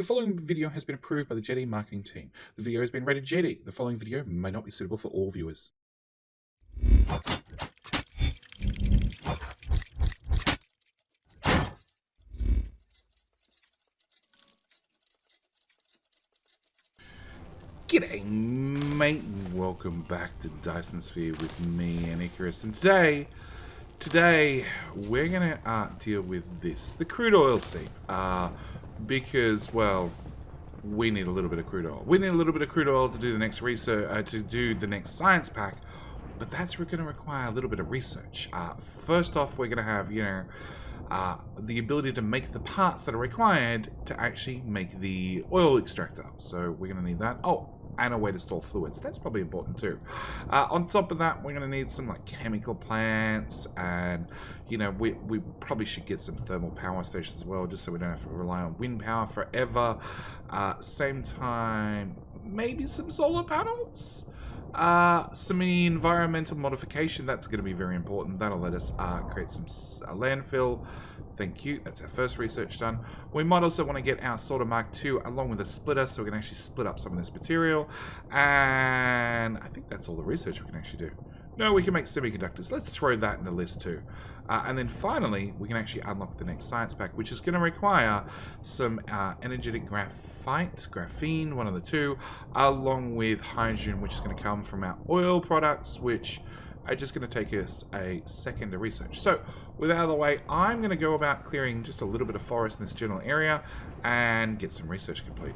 The following video has been approved by the Jetty marketing team. The video has been rated Jetty. The following video may not be suitable for all viewers. G'day mate, welcome back to Dyson Sphere with me and Icarus, and today we're gonna deal with this, the crude oil seep, because, well, we need a little bit of crude oil. We need a little bit of crude oil to do the next research, to do the next science pack, but that's going to require a little bit of research. First off, we're going to have, the ability to make the parts that are required to actually make the oil extractor. So we're going to need that. Oh, and a way to store fluids. That's probably important too. On top of that, we're going to need some like chemical plants, and we probably should get some thermal power stations as well, just so we don't have to rely on wind power forever. Same time, maybe some solar panels. Some environmental modification, that's going to be very important. That'll let us create some landfill. Thank you. That's our first research done. We might also want to get our sorter Mark II along with a splitter, so we can actually split up some of this material. And I think that's all the research we can actually do. No, we can make semiconductors. Let's throw that in the list too. And then finally, we can actually unlock the next science pack, which is going to require some energetic graphene, one of the two, along with hydrogen, which is going to come from our oil products, which are just going to take us a second to research. So, with that out of the way, I'm going to go about clearing just a little bit of forest in this general area and get some research complete.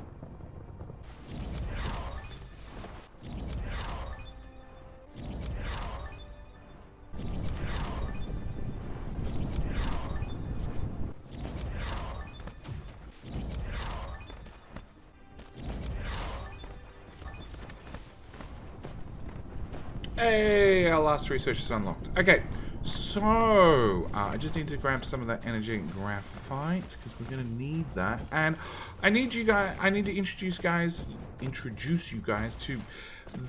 Hey, our last research is unlocked. Okay, so I just need to grab some of that energy and graphite because we're going to need that. And I need to introduce you guys to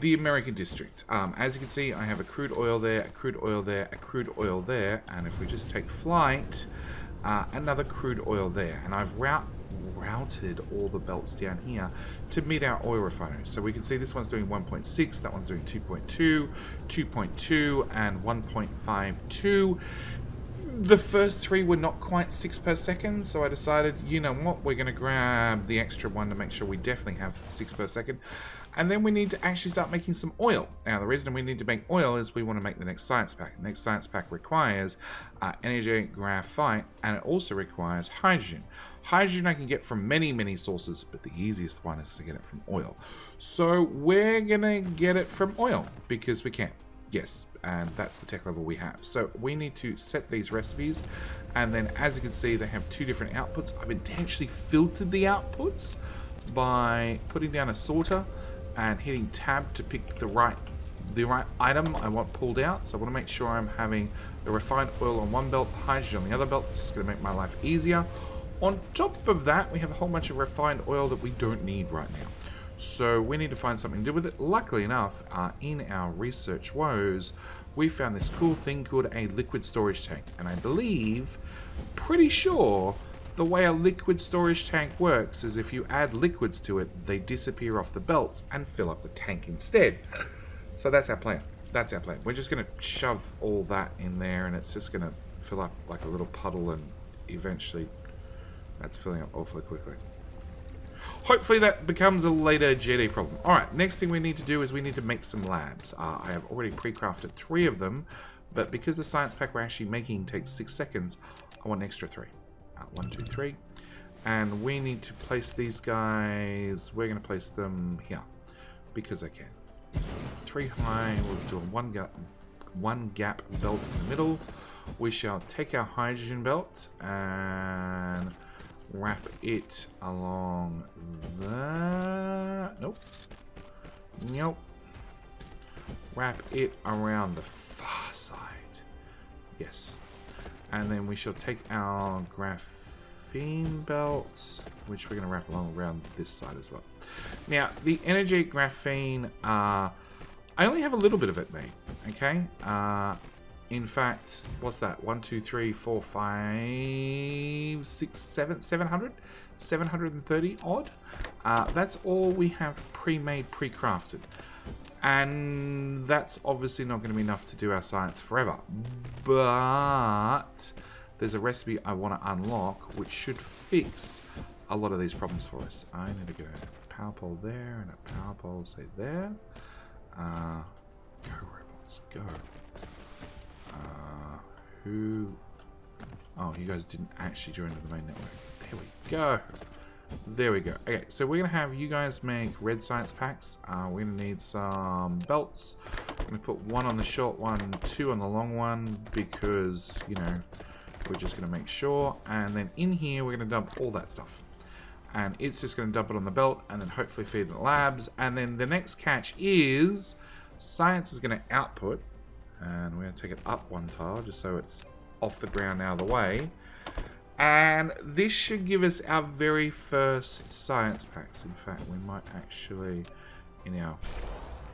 the American district. As you can see, I have a crude oil there, a crude oil there, a crude oil there, and if we just take flight, another crude oil there, and I've routed all the belts down here to meet our oil refineries. So we can see this one's doing 1.6, that one's doing 2.2, 2.2, and 1.52. The first three were not quite 6 per second, so I decided, you know what, we're going to grab the extra one to make sure we definitely have 6 per second. And then we need to actually start making some oil. Now, the reason we need to make oil is we want to make the next science pack. The next science pack requires energetic graphite, and it also requires hydrogen. Hydrogen I can get from many, many sources, but the easiest one is to get it from oil. So we're going to get it from oil because we can. Yes, and that's the tech level we have. So we need to set these recipes, and then as you can see, they have two different outputs. I've intentionally filtered the outputs by putting down a sorter and hitting tab to pick the right item I want pulled out. So I want to make sure I'm having the refined oil on one belt, hydrogen on the other belt. It's just going to make my life easier. On top of that, we have a whole bunch of refined oil that we don't need right now. So we need to find something to do with it. Luckily enough, in our research woes, we found this cool thing called a liquid storage tank. And I believe, pretty sure, the way a liquid storage tank works is if you add liquids to it, they disappear off the belts and fill up the tank instead. So that's our plan. That's our plan. We're just going to shove all that in there, and it's just going to fill up like a little puddle, and eventually that's filling up awfully quickly. Hopefully that becomes a later JD problem. Alright, next thing we need to do is we need to make some labs. I have already pre-crafted 3 of them, but because the science pack we're actually making takes 6 seconds, I want an extra 3. 1, 2, 3. And we need to place these guys, we're going to place them here, because I can. 3 high, we'll do a one gap belt in the middle. We shall take our hydrogen belt and wrap it along that. Nope. Wrap it around the far side. Yes. And then we shall take our graphene belt, which we're going to wrap along around this side as well. Now, the energy graphene, I only have a little bit of it made. Okay. In fact, what's that? 1, 2, 3, 4, 5, 6, 7, 700? 730 odd. That's all we have pre-made, pre-crafted. And that's obviously not going to be enough to do our science forever. But there's a recipe I want to unlock which should fix a lot of these problems for us. I need to go power pole there and a power pole, say there. Go robots, go. Who? Oh, you guys didn't actually join the main network. There we go. There we go. Okay, so we're going to have you guys make red science packs. We're going to need some belts. I'm going to put 1 on the short one, 2 on the long one, because, you know, we're just going to make sure. And then in here, we're going to dump all that stuff. And it's just going to dump it on the belt, and then hopefully feed it in the labs. And then the next catch is science is going to output. And we're going to take it up 1 tile, just so it's off the ground out of the way. And this should give us our very first science packs. In fact, we might actually, in our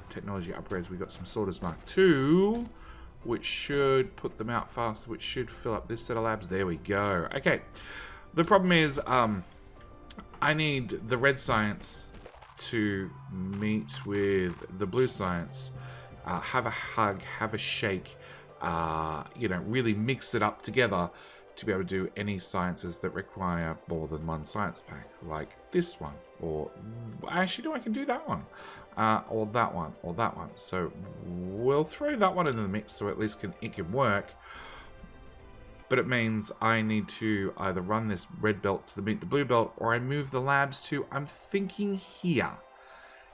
technology upgrades, we got some sorters Mark II, which should put them out faster, which should fill up this set of labs. There we go. Okay, the problem is I need the red science to meet with the blue science, have a hug, have a shake, you know, really mix it up together to be able to do any sciences that require more than 1 science pack, like this one, or actually, no, I can do that one, or that one, or that one. So we'll throw that one into the mix so at least it can work. But it means I need to either run this red belt to meet the blue belt, or I move the labs to, I'm thinking here.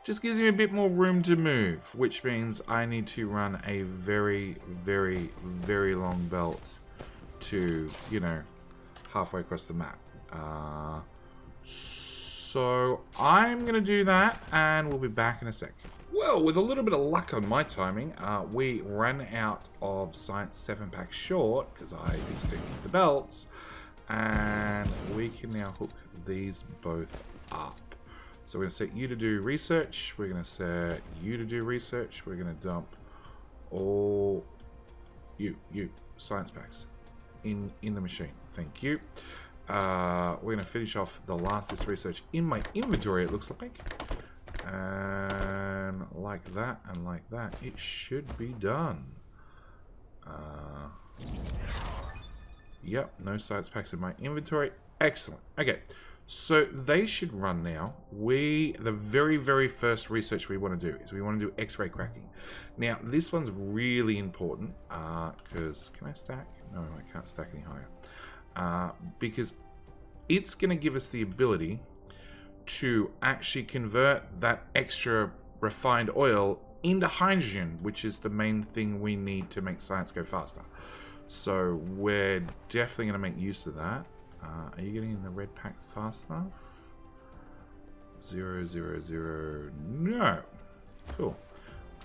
Just gives me a bit more room to move, which means I need to run a very, very, very long belt to, you know, halfway across the map. So I'm going to do that, and we'll be back in a sec. Well, with a little bit of luck on my timing, we ran out of Science 7 pack short, because I disconnected the belts, and we can now hook these both up. So we're going to set you to do research, we're going to set you to do research, we're going to dump all you science packs in the machine. Thank you. We're going to finish off the last this research in my inventory, it looks like. And like that, and like that, it should be done. Yep, no science packs in my inventory. Excellent. Okay, so they should run now. The very, very first research we want to do is we want to do X-ray cracking. Now, this one's really important because, can I stack? No, I can't stack any higher. Because it's going to give us the ability to actually convert that extra refined oil into hydrogen, which is the main thing we need to make science go faster. So we're definitely going to make use of that. Are you getting in the red packs fast enough? 0, 0, 0. No. Cool.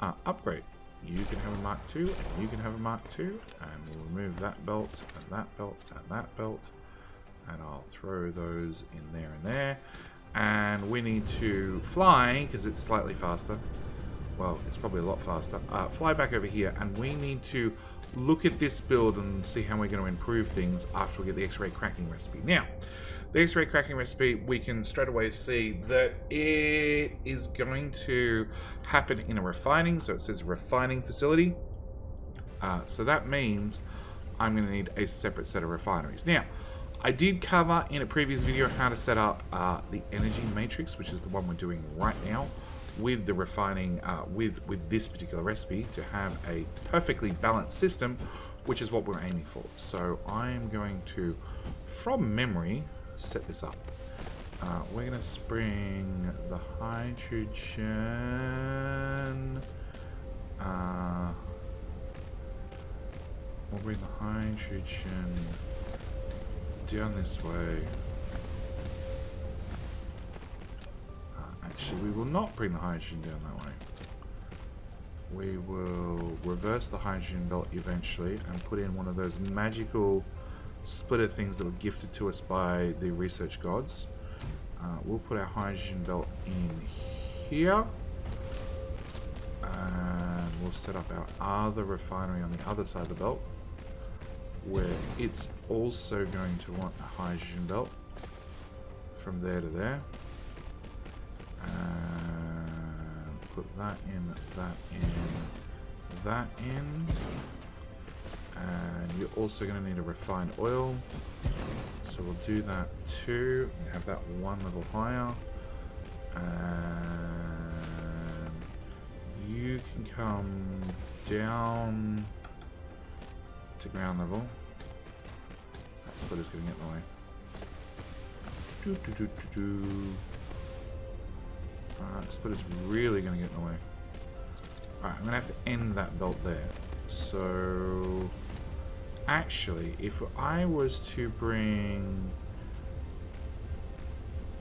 Upgrade. You can have a Mark II, and you can have a Mark II, and we'll remove that belt, and that belt, and that belt, and I'll throw those in there and there. And we need to fly, because it's slightly faster. Well, it's probably a lot faster. Fly back over here, and we need to look at this build and see how we're going to improve things after we get the X-ray cracking recipe. Now, the X-ray cracking recipe, we can straight away see that it is going to happen in a refining, so it says refining facility. So that means I'm going to need a separate set of refineries. Now, I did cover in a previous video how to set up the energy matrix, which is the one we're doing right now, with the refining, with this particular recipe, to have a perfectly balanced system, which is what we're aiming for. So I'm going to, from memory, set this up. We're going to spring the hydrogen. We'll bring the hydrogen down this way. Actually, we will not bring the hydrogen down that way. We will reverse the hydrogen belt eventually and put in one of those magical splitter things that were gifted to us by the research gods. We'll put our hydrogen belt in here. And we'll set up our other refinery on the other side of the belt, where it's also going to want a hydrogen belt from there to there. And put that in, that in, that in. And you're also going to need a refined oil. So we'll do that too. And have that one level higher. And you can come down to ground level. That splitter's going to get in the way. Splitter's really going to get in the way. Alright, I'm going to have to end that belt there. So, actually, if I was to bring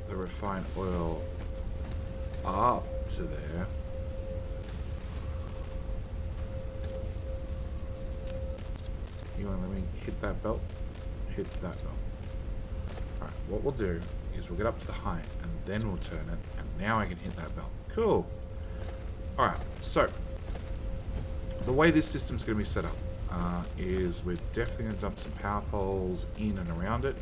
the refined oil up to there, you want to let me hit that belt? Hit that belt. Alright, what we'll do is we'll get up to the height and then we'll turn it, and now I can hit that belt. Cool. Alright, so the way this system's going to be set up is we're definitely going to dump some power poles in and around it.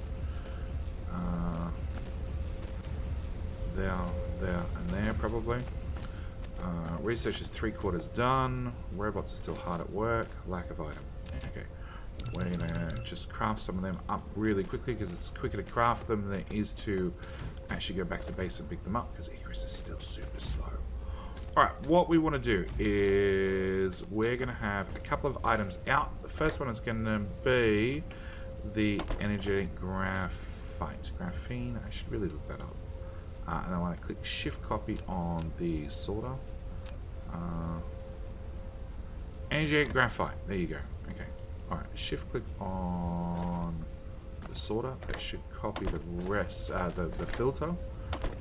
There, and there probably. Research is 3/4 done. Robots are still hard at work. Lack of item. Okay. We're going to just craft some of them up really quickly because it's quicker to craft them than it is to actually go back to base and pick them up because Icarus is still super slow. Alright, what we want to do is we're going to have a couple of items out. The first one is going to be the energetic graphite. Graphene, I should really look that up. And I want to click shift copy on the sorter. Energetic graphite, there you go. Okay. Alright, shift click on the sorter. That should copy the rest, the filter.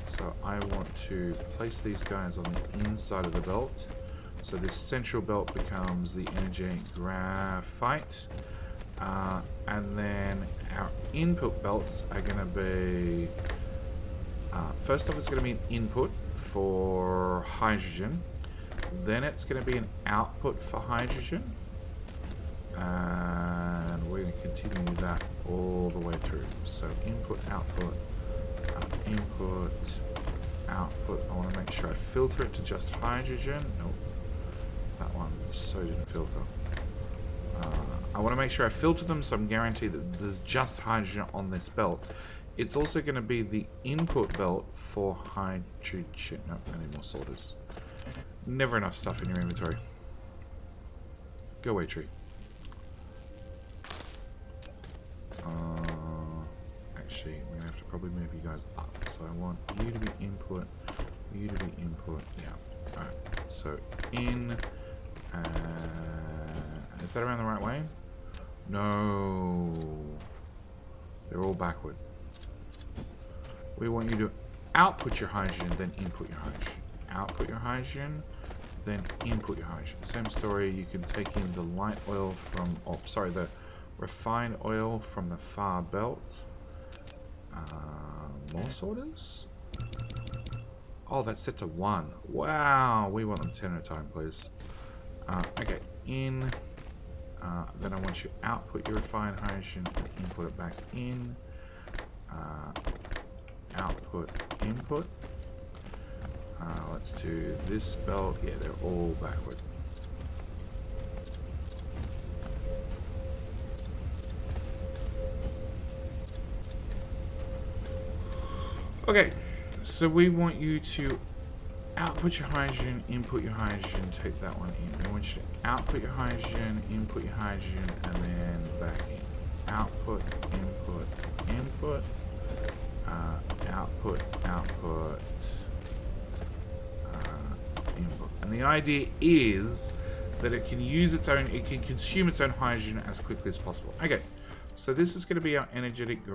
So I want to place these guys on the inside of the belt. So this central belt becomes the energetic graphite. And then our input belts are going to be... first off, it's going to be an input for hydrogen. Then it's going to be an output for hydrogen. And we're going to continue that all the way through. So input, output, input, output. I want to make sure I filter it to just hydrogen. Nope. That one so didn't filter. I want to make sure I filter them so I'm guaranteed that there's just hydrogen on this belt. It's also going to be the input belt for hydrogen. No, I need more sorters. Never enough stuff in your inventory. Go away, tree. Actually, we're going to have to probably move you guys up. So I want you to be input, you to be input. Yeah. Alright. So in. Is that around the right way? No. They're all backward. We want you to output your hydrogen, then input your hydrogen. Output your hydrogen, then input your hydrogen. Same story, you can take in the light oil from, the refined oil from the far belt. More sorters? Oh, that's set to 1. Wow, we want them 10 at a time, please. Okay, in. Then I want you to output your refined hydrogen and input it back in. Output, input. Let's do this belt. Yeah, they're all backward. Okay, so we want you to output your hydrogen, input your hydrogen, take that one in. We want you to output your hydrogen, input your hydrogen, and then back in. Output, input, input. Output, output, input. And the idea is that it can use its own, it can consume its own hydrogen as quickly as possible. Okay, so this is going to be our energetic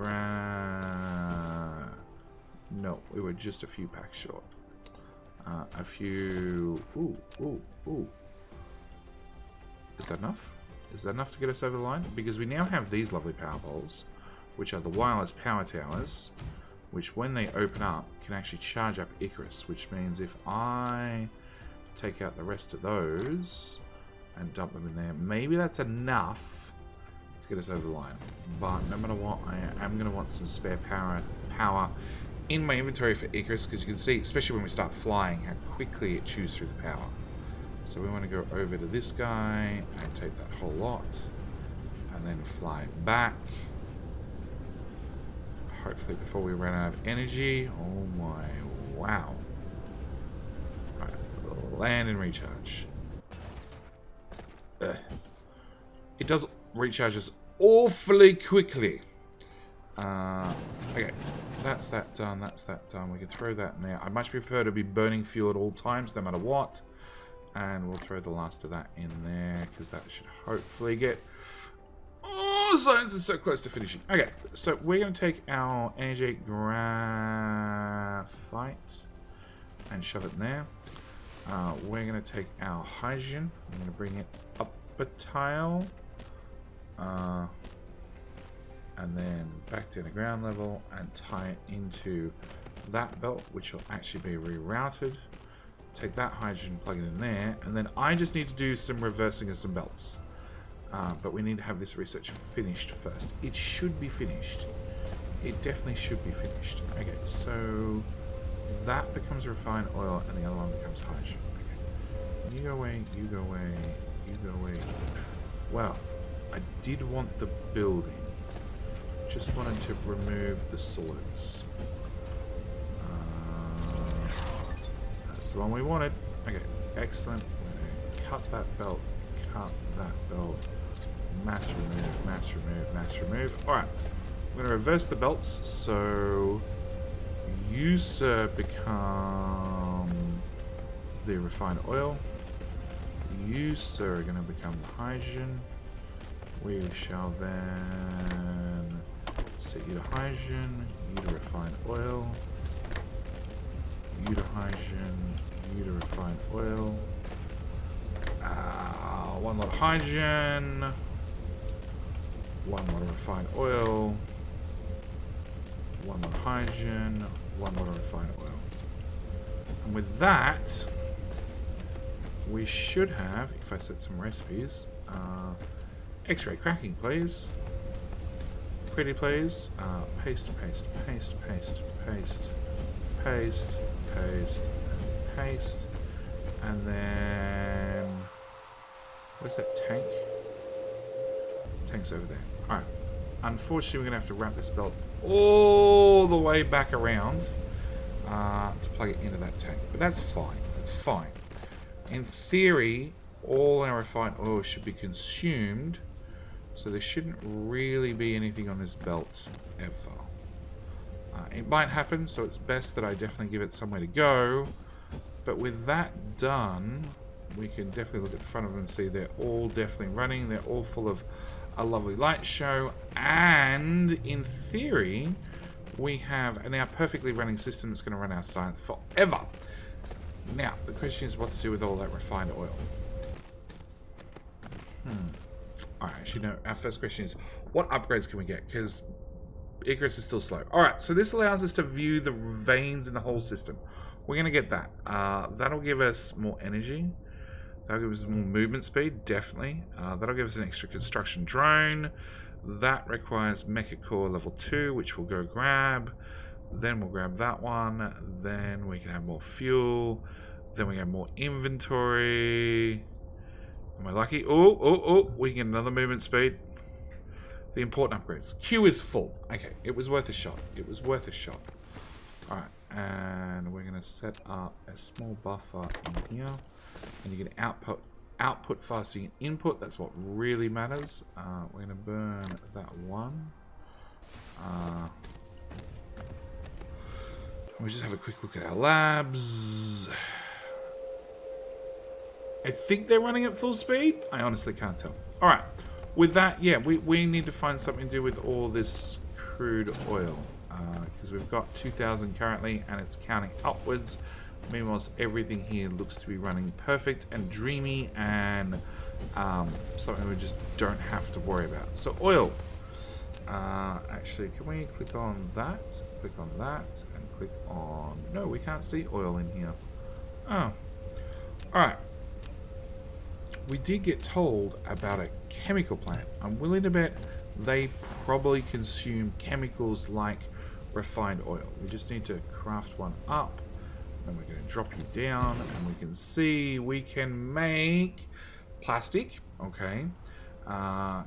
No, we were just a few packs short. A few... Ooh. Is that enough? Is that enough to get us over the line? Because we now have these lovely power poles, which are the wireless power towers, which when they open up can actually charge up Icarus, which means if I take out the rest of those and dump them in there, maybe that's enough to get us over the line. But no matter what, I am going to want some spare power in my inventory for Icarus, because you can see, especially when we start flying, how quickly it chews through the power. So we want to go over to this guy and take that whole lot, and then fly back. Hopefully before we run out of energy. Oh my, wow. Alright, land and recharge. It does recharges awfully quickly. Okay, that's that done, that's that done. We can throw that now. I much prefer to be burning fuel at all times, no matter what. And we'll throw the last of that in there, because that should hopefully get... Oh, science is so close to finishing. Okay, so we're going to take our energy graphite and shove it in there. We're going to take our hydrogen. I'm going to bring it up a tile. And then back down to ground level and tie it into that belt, which will actually be rerouted. Take that hydrogen, plug it in there, and then I just need to do some reversing of some belts. But we need to have this research finished first. It should be finished. It definitely should be finished. Okay, so that becomes refined oil, and the other one becomes hydrogen. Okay. You go away, you go away, you go away. Well, I did want the building. Just wanted to remove the sorters. That's the one we wanted. Okay, excellent. We're going to cut that belt, cut that belt. Mass remove, mass remove, mass remove. Alright, I'm going to reverse the belts. So, you, sir, become the refined oil. You, sir, are going to become the hydrogen. We shall then set you to hydrogen, you to refined oil, you to hydrogen, you to refined oil. One lot of hydrogen, one lot of refined oil, one lot of hydrogen, one lot of refined oil. And with that, we should have, if I set some recipes, X-ray cracking, please. Pretty please. Paste, paste, paste, paste, paste, paste, paste, and paste. And then... where's that tank? Tank's over there. Alright. Unfortunately, we're going to have to wrap this belt all the way back around to plug it into that tank. But that's fine. That's fine. In theory, all our refined oil should be consumed. So there shouldn't really be anything on this belt ever. It might happen, so it's best that I definitely give it somewhere to go. But with that done, we can definitely look at the front of them and see they're all definitely running. They're all full of a lovely light show. And in theory, we have a now perfectly running system that's going to run our science forever. Now, the question is what to do with all that refined oil. Alright, actually no, our first question is, what upgrades can we get? Because Icarus is still slow. Alright, so this allows us to view the veins in the whole system. We're going to get that. That'll give us more energy. That'll give us more movement speed, definitely. That'll give us an extra construction drone. That requires Mecha Core level 2, which we'll go grab. Then we'll grab that one. Then we can have more fuel. Then we have more inventory. Am I lucky? Oh, we can get another movement speed. The important upgrades. Q is full. Okay, it was worth a shot. It was worth a shot. Alright, and we're going to set up a small buffer in here. And you get output faster than input. That's what really matters. We're going to burn that one. We'll just have a quick look at our labs. I think they're running at full speed. I honestly can't tell. Alright, with that, yeah, we need to find something to do with all this crude oil. Because we've got 2,000 currently, and it's counting upwards. Meanwhile, everything here looks to be running perfect and dreamy, and something we just don't have to worry about. So, oil. Actually, can we click on that? Click on that, and click on... No, we can't see oil in here. Oh. Alright. We did get told about a chemical plant. I'm willing to bet they probably consume chemicals like refined oil. We just need to craft one up. Then we're going to drop you down, and we can see we can make plastic. Okay.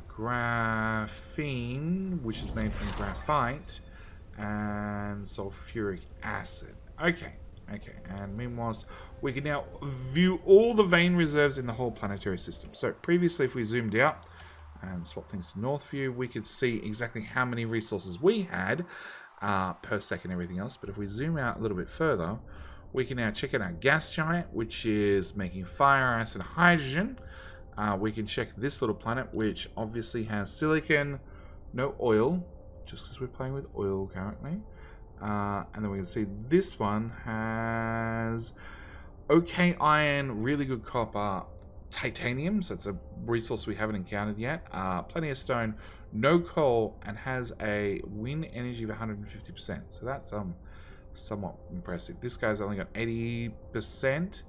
Graphene, which is made from graphite, and sulfuric acid. Okay. Okay, and meanwhile, we can now view all the vein reserves in the whole planetary system. So previously, if we zoomed out and swap things to north view, we could see exactly how many resources we had per second, everything else. But if we zoom out a little bit further, we can now check out our gas giant, which is making fire, ice, and hydrogen. We can check this little planet, which obviously has silicon, no oil, just because we're playing with oil currently. And then we can see this one has okay iron, really good copper, titanium, so it's a resource we haven't encountered yet. Plenty of stone, no coal, and has a wind energy of 150%. So that's somewhat impressive. This guy's only got 80%,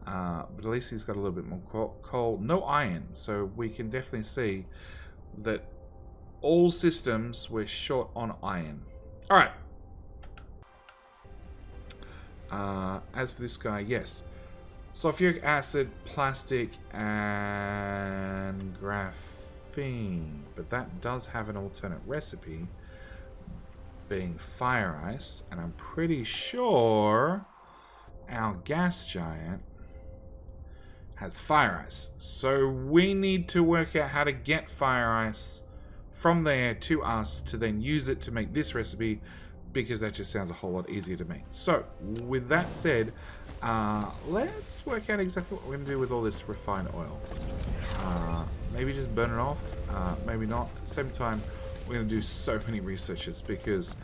but at least he's got a little bit more coal. No iron, so we can definitely see that all systems we're short on iron. All right. As for this guy, yes. Sulfuric acid, plastic, and graphene. But that does have an alternate recipe, being fire ice. And I'm pretty sure our gas giant has fire ice. So we need to work out how to get fire ice from there to us to then use it to make this recipe, because that just sounds a whole lot easier to make. So, with that said, let's work out exactly what we're going to do with all this refined oil. Maybe just burn it off, maybe not. At the same time, we're going to do so many researches, because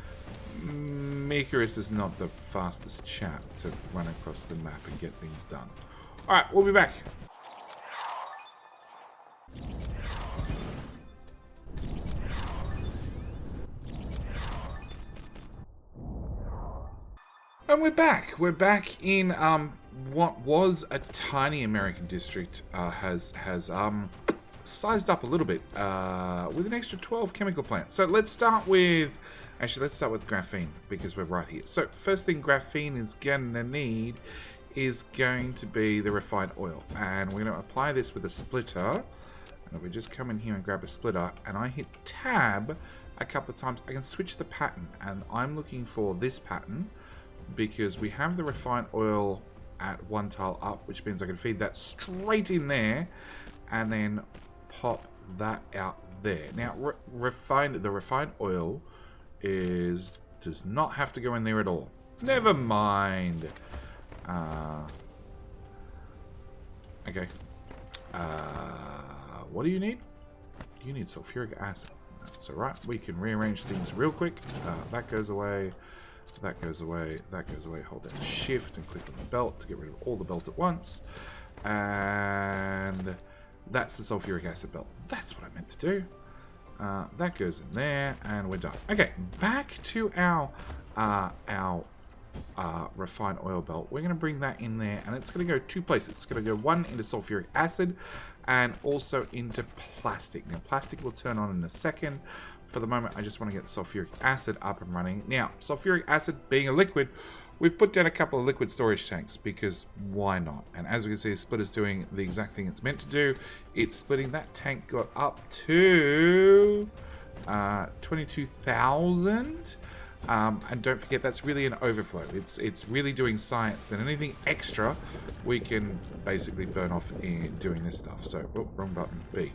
Icarus is not the fastest chap to run across the map and get things done. Alright, we'll be back. And we're back. We're back in what was a tiny American district. Has sized up a little bit with an extra 12 chemical plants. So let's start with graphene, because we're right here. So first thing graphene is gonna need is going to be the refined oil, and we're gonna apply this with a splitter. And if we just come in here and grab a splitter, and I hit tab a couple of times, I can switch the pattern, and I'm looking for this pattern, because we have the refined oil at one tile up, which means I can feed that straight in there and then pop that out there. Now, the refined oil does not have to go in there at all. Never mind. Okay. What do you need? You need sulfuric acid. That's alright. We can rearrange things real quick. That goes away. That goes away, that goes away. Hold down shift and click on the belt to get rid of all the belt at once. And that's the sulfuric acid belt. That's what I meant to do. That goes in there, and we're done. Okay, back to our refined oil belt. We're going to bring that in there, and it's going to go two places. It's going to go one into sulfuric acid and also into plastic. Now, plastic will turn on in a second. For the moment, I just want to get the sulfuric acid up and running. Now, sulfuric acid being a liquid, we've put down a couple of liquid storage tanks, because why not? And as we can see, the splitter's doing the exact thing it's meant to do. It's splitting. That tank got up to 22,000. And don't forget, that's really an overflow. It's really doing science. Then anything extra, we can basically burn off in doing this stuff. So, oh, wrong button. B.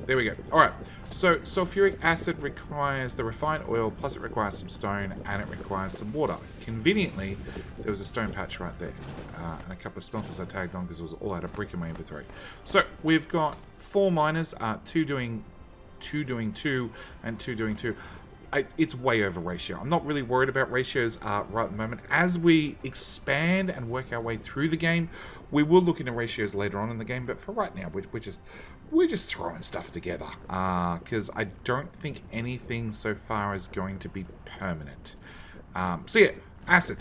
There we go. Alright, so sulfuric acid requires the refined oil, plus it requires some stone, and it requires some water. Conveniently, there was a stone patch right there, and a couple of smelters I tagged on because it was all out of brick in my inventory. So, we've got 4 miners, 2 doing 2, and 2 doing 2. It's way over ratio. I'm not really worried about ratios right at the moment. As we expand and work our way through the game, we will look into ratios later on in the game. But for right now, we're just throwing stuff together, because I don't think anything so far is going to be permanent. So yeah, acid.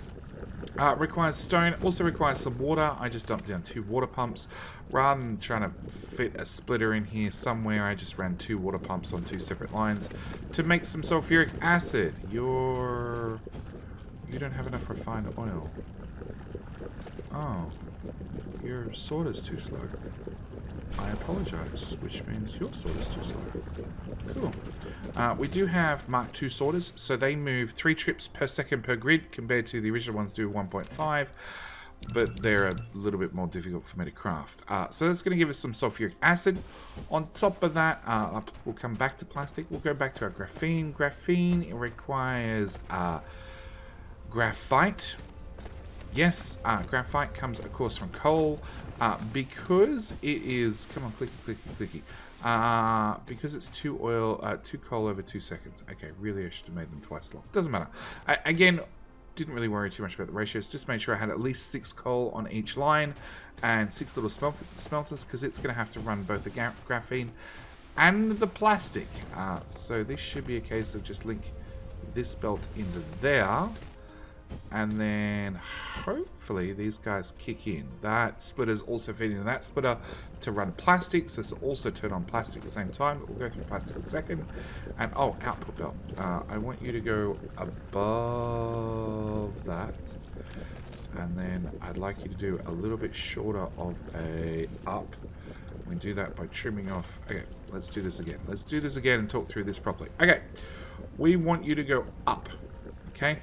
Requires stone, also requires some water. I just dumped down 2 water pumps. Rather than trying to fit a splitter in here somewhere, I just ran 2 water pumps on 2 separate lines to make some sulfuric acid. You don't have enough refined oil. Oh, your sorter's too slow. I apologize, which means your sorter's too slow. Cool. We do have Mark II sorters, so they move 3 trips per second per grid compared to the original ones do 1.5, but they're a little bit more difficult for me to craft. So that's going to give us some sulfuric acid. On top of that, we'll come back to plastic. We'll go back to our graphene. Graphene requires graphite. Yes, graphite comes, of course, from coal, because it is... Come on, clicky, clicky, clicky. Because it's 2 coal over 2 seconds. Okay, really, I should have made them twice long. Doesn't matter. Again, didn't really worry too much about the ratios. Just made sure I had at least 6 coal on each line and 6 little smelters, because it's going to have to run both the graphene and the plastic. So this should be a case of just link this belt into there. And then hopefully these guys kick in. That splitter's also feeding that splitter to run plastic, so this will also turn on plastic at the same time, but we'll go through plastic in a second. And oh, output belt. I want you to go above that. And then I'd like you to do a little bit shorter of a up. We do that by trimming off. Okay, let's do this again. Let's do this again and talk through this properly. Okay, we want you to go up. Okay.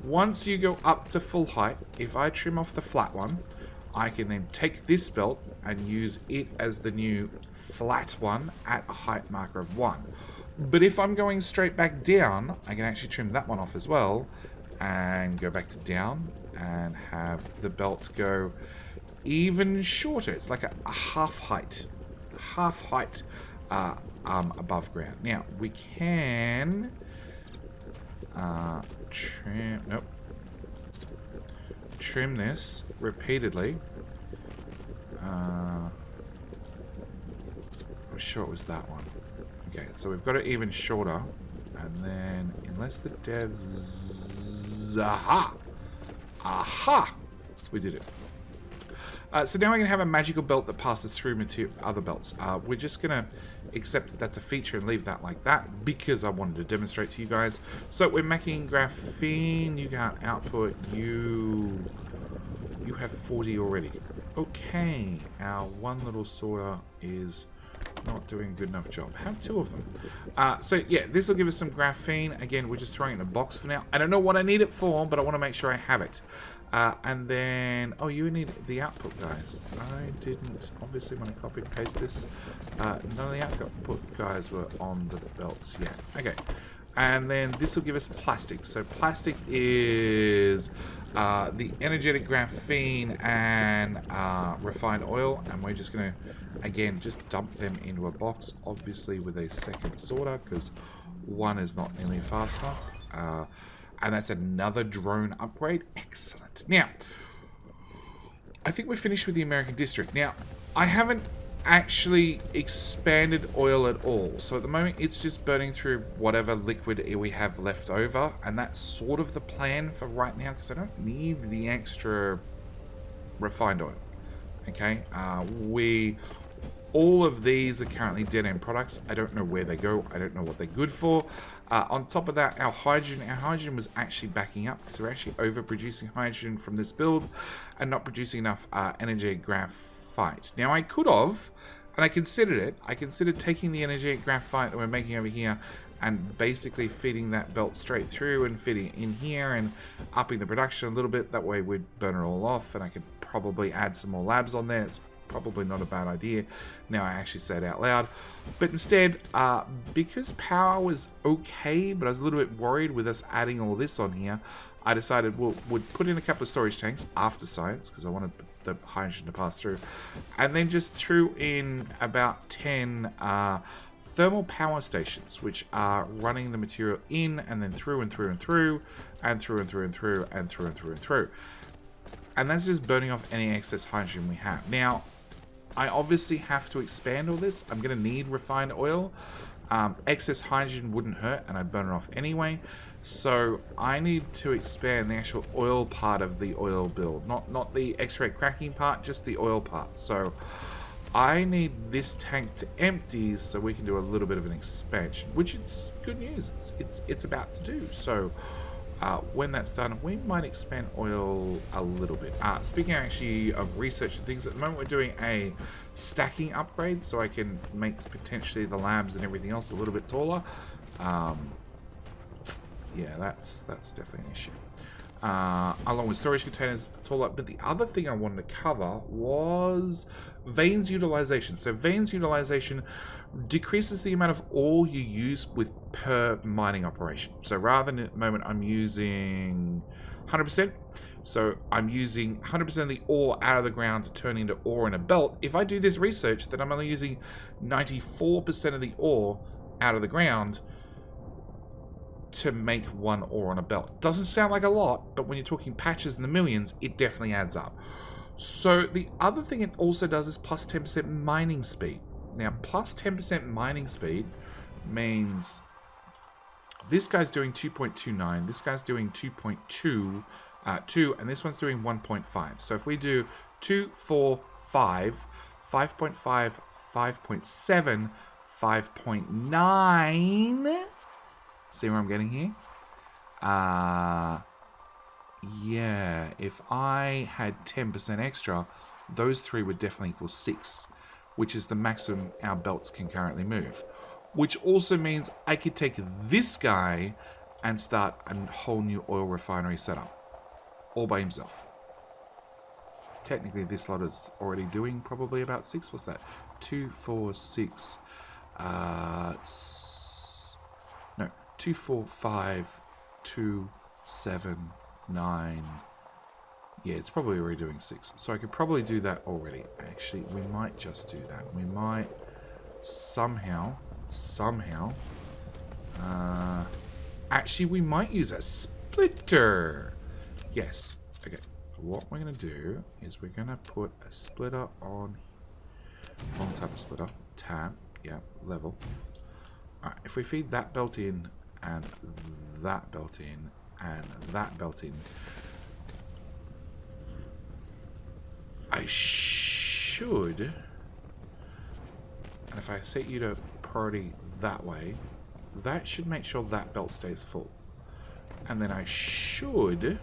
Once you go up to full height, if I trim off the flat one, I can then take this belt and use it as the new flat one at a height marker of 1. But if I'm going straight back down, I can actually trim that one off as well and go back to down and have the belt go even shorter. It's like a half height above ground. Now, we can... trim this repeatedly. I'm sure it was that one. Okay, so we've got it even shorter, and then unless the devs... Aha! We did it. So now we're going to have a magical belt that passes through other belts. We're just going to accept that that's a feature and leave that like that because I wanted to demonstrate to you guys. So we're making graphene. You got output. You have 40 already. Okay. Our one little sorter is not doing a good enough job. Have 2 of them. So yeah, this will give us some graphene. Again, we're just throwing it in a box for now. I don't know what I need it for, but I want to make sure I have it. And then, oh, you need the output, guys. I didn't, obviously, when I copied and pasted this, none of the output guys were on the belts yet. Okay. And then this will give us plastic. So plastic is the energetic graphene and refined oil. And we're just going to, again, just dump them into a box, obviously with a second sorter, because one is not nearly fast enough. And that's another drone upgrade. Excellent. Now, I think we're finished with the American District. Now, I haven't actually expanded oil at all. So at the moment, it's just burning through whatever liquid we have left over. And that's sort of the plan for right now, because I don't need the extra refined oil. Okay? All of these are currently dead-end products. I don't know where they go. I don't know what they're good for. On top of that, our hydrogen was actually backing up because we're actually overproducing hydrogen from this build and not producing enough energetic graphite. Now, I could have, and I considered it. I considered taking the energetic graphite that we're making over here and basically feeding that belt straight through and fitting it in here and upping the production a little bit. That way we'd burn it all off, and I could probably add some more labs on there. It's probably not a bad idea now I actually say it out loud, but instead because power was okay, but I was a little bit worried with us adding all this on here, I decided we'd put in a couple of storage tanks after science because I wanted the hydrogen to pass through, and then just threw in about 10 thermal power stations, which are running the material in and then through and through and through and through and through and through and through and through and through, and that's just burning off any excess hydrogen we have. Now, I obviously have to expand all this. I'm going to need refined oil. Excess hydrogen wouldn't hurt, and I'd burn it off anyway. So I need to expand the actual oil part of the oil build. Not the X-ray cracking part, just the oil part. So I need this tank to empty so we can do a little bit of an expansion, which it's good news. It's about to do. So when that's done, we might expand oil a little bit. Speaking actually of research and things, at the moment we're doing a stacking upgrade so I can make potentially the labs and everything else a little bit taller. Yeah, that's definitely an issue. Along with storage containers taller. But the other thing I wanted to cover was veins utilization. So veins utilization decreases the amount of ore you use with per mining operation. So rather than at the moment I'm using 100%, so I'm using 100% of the ore out of the ground to turn into ore in a belt. If I do this research, then I'm only using 94% of the ore out of the ground to make one ore on a belt. Doesn't sound like a lot, but when you're talking patches in the millions, it definitely adds up. So the other thing it also does is plus 10% mining speed. Now, plus 10% mining speed means this guy's doing 2.29, this guy's doing 2.2, and this one's doing 1.5. So if we do 2, 4, 5, 5.5, 5.7, 5.9... See where I'm getting here? Yeah, if I had 10% extra, those three would definitely equal 6, which is the maximum our belts can currently move. Which also means I could take this guy and start a whole new oil refinery setup. All by himself. Technically, this lot is already doing probably about 6. What's that? 2, 4, 6... 2, 4, 5, 2, 7, 9. Yeah, it's probably already doing 6. So I could probably do that already. Actually, we might just do that. We might somehow... actually, we might use a splitter. Yes. Okay. What we're going to do is we're going to put a splitter on... Wrong type of splitter. Tab. Yeah, level. Alright, if we feed that belt in... and that belt in, and that belt in, I should, and if I set you to priority that way, that should make sure that belt stays full. And then I should,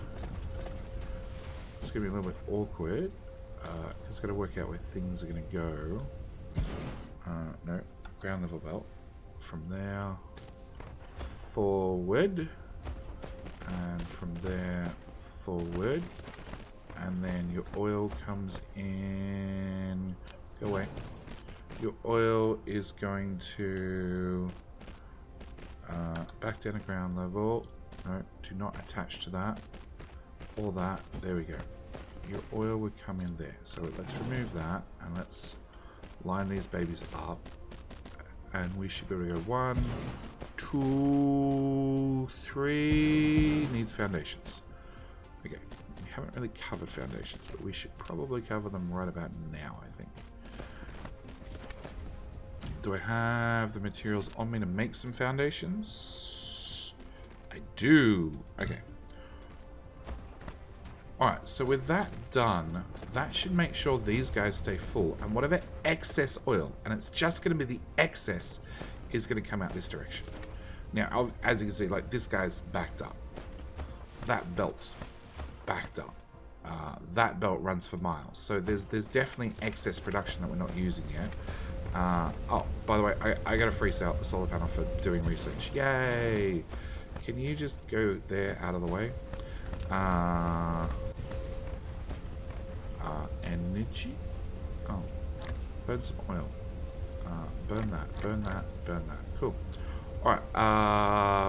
it's going to be a little bit awkward, because I've got to work out where things are going to go. No, ground level belt, from there, forward, and from there forward, and then your oil comes in. Go away. Your oil is going to back down to ground level. No, do not attach to that. All that. There we go. Your oil would come in there. So let's remove that and let's line these babies up, and we should be able to go 1, 2, 3. Needs foundations. Okay, we haven't really covered foundations, but we should probably cover them right about now, I think. Do I have the materials on me to make some foundations? I do. Okay. Alright, so with that done, that should make sure these guys stay full. And whatever excess oil, and it's just going to be the excess, is going to come out this direction. Now, as you can see, like, this guy's backed up. That belt's backed up. That belt runs for miles. So there's definitely excess production that we're not using yet. Oh, by the way, I got a free solar panel for doing research. Yay! Can you just go there out of the way? Energy? Oh. Burn some oil. Burn that, burn that, burn that. Cool. Alright,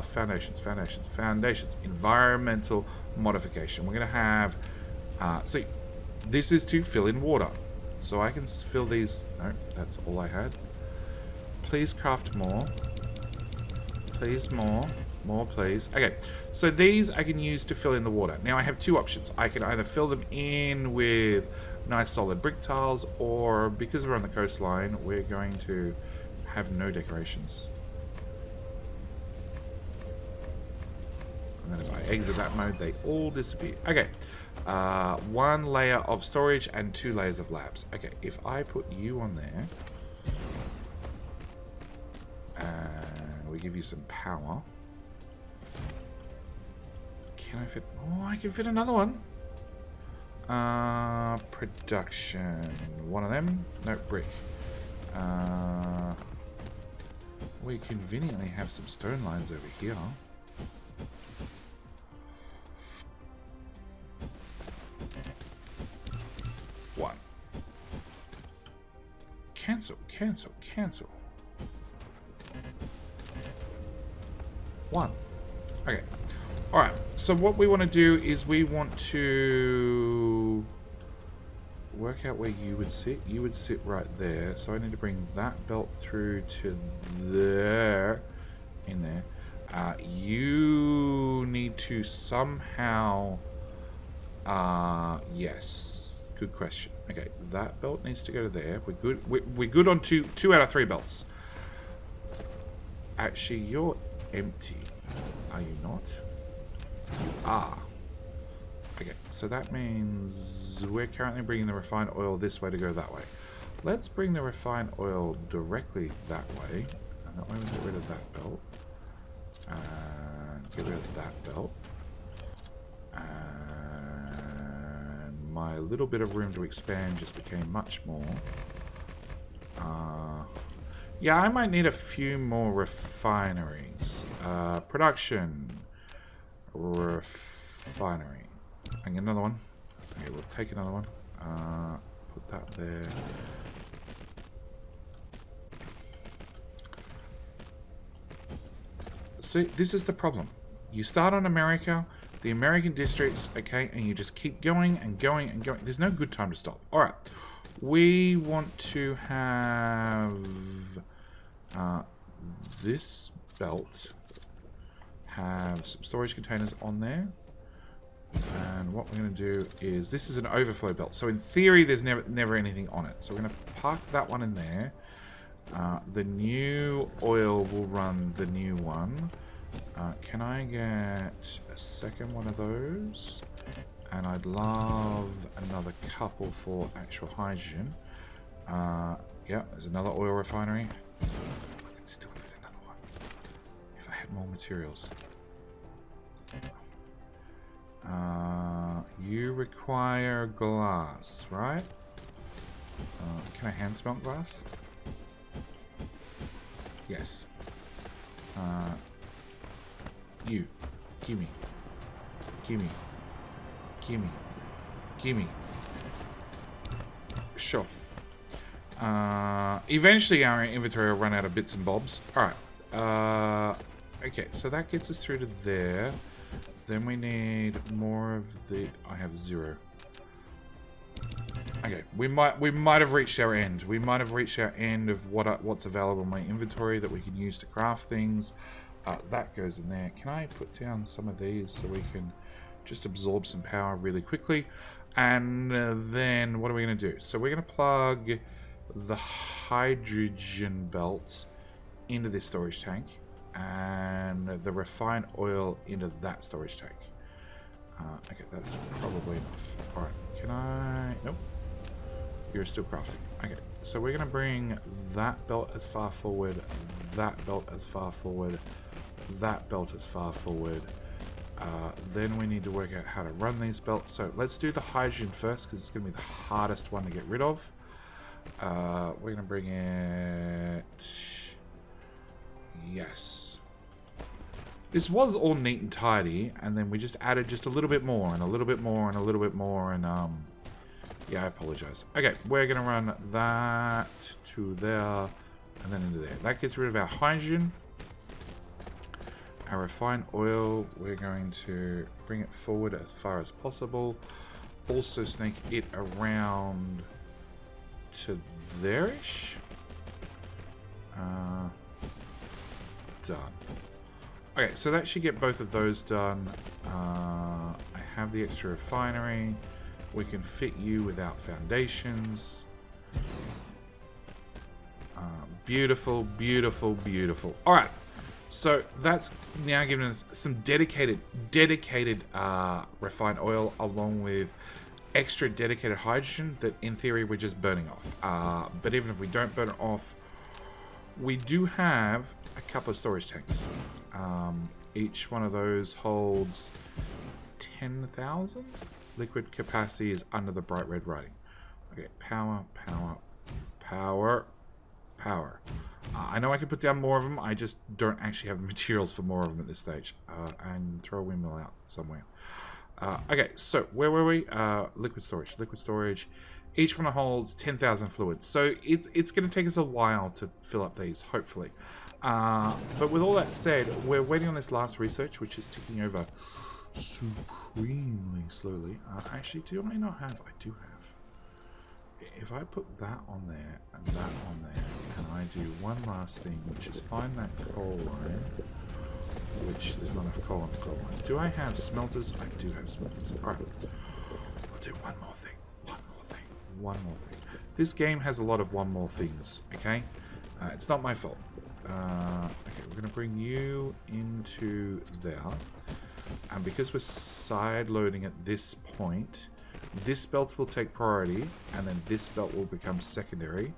foundations. Environmental modification. We're going to have... see, this is to fill in water. So I can fill these... No, that's all I had. Please craft more. Please more. More, please. Okay, so these I can use to fill in the water. Now I have two options. I can either fill them in with nice solid brick tiles, or because we're on the coastline, we're going to have no decorations. then if I exit that mode, they all disappear. Okay. 1 layer of storage and 2 layers of labs. Okay, if I put you on there, and we give you some power, can I fit? Oh, I can fit another one. Production. 1 of them. No, brick. We conveniently have some stone lines over here. One. Cancel, cancel, cancel. 1. Okay. Alright, so what we want to do is we want to work out where you would sit. You would sit right there. So I need to bring that belt through to there. In there. You need to somehow... yes. Good question. Okay, that belt needs to go to there. We're good. We're good on 2 out of 3 belts. Actually, you're empty. Are you not? You are. Okay, so that means we're currently bringing the refined oil this way to go that way. Let's bring the refined oil directly that way. And that way we get rid of that belt. And get rid of that belt. And my little bit of room to expand just became much more. Yeah, I might need a few more refineries. Production. Refinery. And another one. Okay, we'll take another one. Put that there. See, this is the problem. You start on America, the American districts, okay, and you just keep going and going and going. There's no good time to stop. Alright. We want to have this belt have some storage containers on there. And what we're going to do is, this is an overflow belt. So in theory, there's never anything on it. So we're going to park that one in there. The new oil will run the new one. Can I get a second one of those? And I'd love another couple for actual hydrogen. Yeah, there's another oil refinery. I can still fit another one if I had more materials. You require glass, right? Can I hand smelt glass? Yes. You. Gimme. Gimme. Gimme. Gimme. Sure. Eventually our inventory will run out of bits and bobs. Alright. Okay, so that gets us through to there. Then we need more of the... I have 0. Okay, we might have reached our end. We might have reached our end of what's available in my inventory that we can use to craft things. That goes in there. Can I put down some of these so we can just absorb some power really quickly? And then what are we going to do? So we're going to plug the hydrogen belt into this storage tank. And the refined oil into that storage tank. Okay, that's probably enough. Alright, can I... Nope. You're still crafting. Okay, so we're going to bring that belt as far forward, that belt as far forward, that belt as far forward. Then we need to work out how to run these belts. So let's do the hydrogen first, because it's going to be the hardest one to get rid of. We're going to bring it... Yes. This was all neat and tidy, and then we just added just a little bit more, and a little bit more, and a little bit more, and yeah, I apologize. Okay, we're gonna run that to there, and then into there. That gets rid of our hydrogen. Our refined oil, we're going to bring it forward as far as possible. Also snake it around to there-ish. Done. Okay, so that should get both of those done. I have the extra refinery. We can fit you without foundations. Beautiful, beautiful, beautiful. Alright, So that's now giving us some dedicated refined oil, along with extra dedicated hydrogen that in theory we're just burning off. But even if we don't burn it off, we do have a couple of storage tanks. Each one of those holds 10,000. Liquid capacity is under the bright red writing. Okay, power. I know I can put down more of them. I just don't actually have the materials for more of them at this stage. And throw a windmill out somewhere. Okay, so where were we? Liquid storage. Each one holds 10,000 fluids. So it's going to take us a while to fill up these, hopefully. But with all that said, we're waiting on this last research, which is ticking over supremely slowly. Actually, do I not have? I do have. If I put that on there and that on there, and I do one last thing, which is find that coal line, which there's not enough coal on the coal line. Do I have smelters? I do have smelters. Alright. I'll do one more thing. This game has a lot of one more things, okay? It's not my fault. Okay, we're going to bring you into there. And because we're side loading at this point, this belt will take priority, and then this belt will become secondary.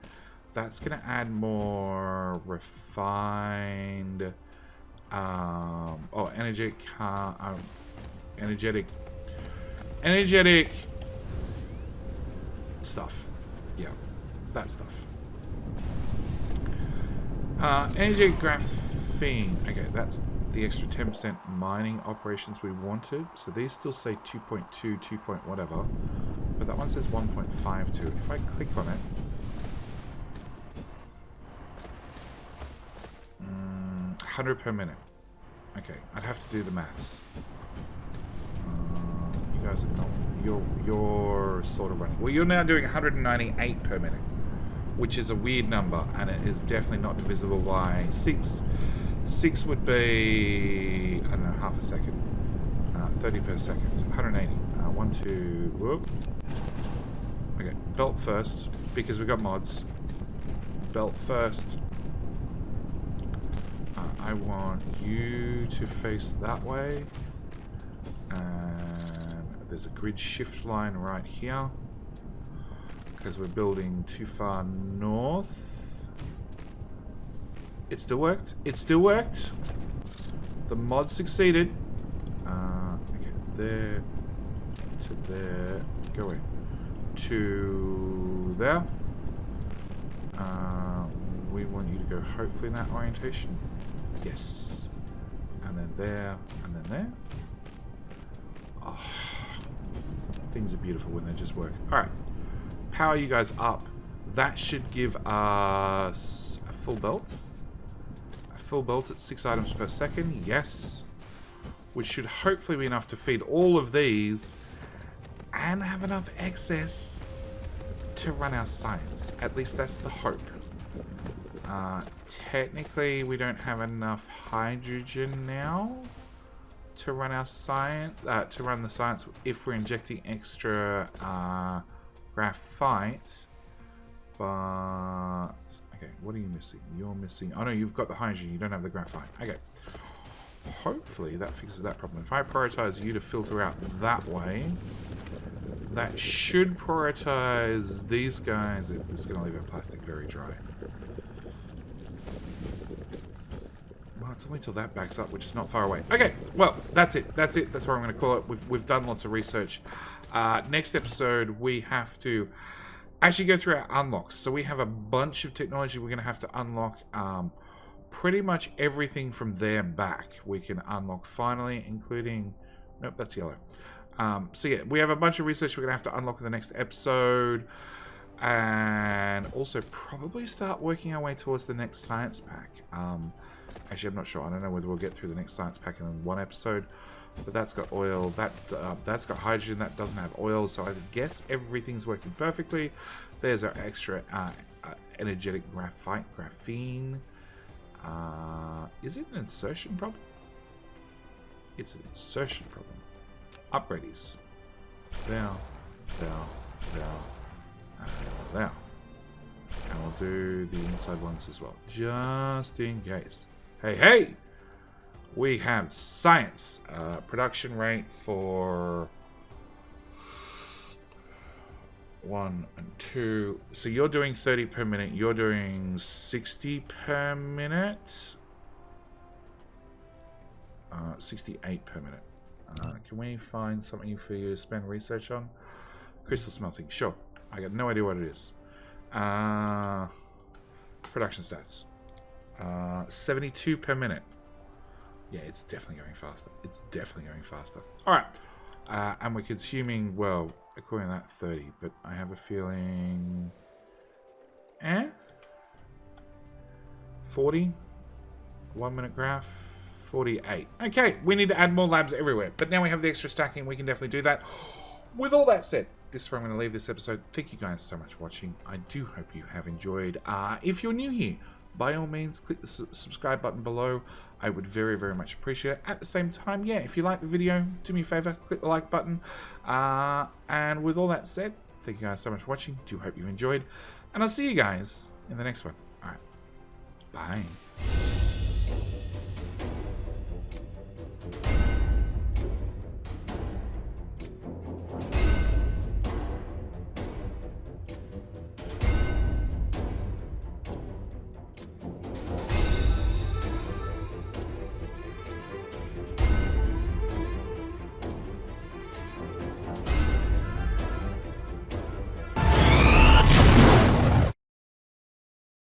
That's going to add more refined, energetic stuff. Yeah, that stuff. Energetic graphene. Okay, that's the extra 10% mining operations we wanted. So these still say 2.2, 2 point whatever, but that one says 1.52. If I click on it, 100 per minute. Okay, I'd have to do the maths. You guys are not. You're sort of running. Well, you're now doing 198 per minute, which is a weird number, and it is definitely not divisible by 6. 6 would be, I don't know, half a second. 30 per second. 180. 1, 2, whoop. Okay, belt first, because we've got mods. Belt first. I want you to face that way. And there's a grid shift line right here, because we're building too far north. It still worked. The mod succeeded. Okay, there to there. Go away. To there. We want you to go hopefully in that orientation. Yes. And then there. And then there. Oh, things are beautiful when they just work. Alright. Power you guys up. That should give us a full belt. Full belt at 6 items per second, yes, which should hopefully be enough to feed all of these and have enough excess to run our science. At least that's the hope. Technically we don't have enough hydrogen now to run our science, to run the science if we're injecting extra graphite, but okay, what are you missing? You're missing... Oh no, you've got the hydrogen, you don't have the graphite. Okay. Hopefully that fixes that problem. If I prioritize you to filter out that way, that should prioritize these guys. It's going to leave our plastic very dry. Well, it's only till that backs up, which is not far away. Okay, well, that's it. That's what I'm going to call it. We've done lots of research. Next episode, we have to actually go through our unlocks. So we have a bunch of technology we're going to have to unlock. Pretty much everything from there back we can unlock finally, including... Nope, that's yellow. So yeah, we have a bunch of research we're going to have to unlock in the next episode. And also probably start working our way towards the next science pack. Actually, I'm not sure. I don't know whether we'll get through the next science pack in one episode. But that's got oil. That's got hydrogen. That doesn't have oil. So I guess everything's working perfectly. There's our extra energetic graphene. Is it an insertion problem? It's an insertion problem. Upgrades. There. And we'll do the inside ones as well, just in case. Hey! We have science. Production rate for 1 and 2. So you're doing 30 per minute. You're doing 60 per minute. 68 per minute. Can we find something for you to spend research on? Crystal smelting. Sure. I got no idea what it is. Production stats. 72 per minute. Yeah, it's definitely going faster. It's definitely going faster. Alright. And we're consuming, well, according to that, 30. But I have a feeling... 40? 1 minute graph. 48. Okay, we need to add more labs everywhere. But now we have the extra stacking. We can definitely do that. With all that said, this is where I'm going to leave this episode. Thank you guys so much for watching. I do hope you have enjoyed. If you're new here, by all means, click the subscribe button below. I would very, very much appreciate it. At the same time, yeah, if you like the video, do me a favor, click the like button. And with all that said, thank you guys so much for watching. Do hope you enjoyed. And I'll see you guys in the next one. All right. Bye.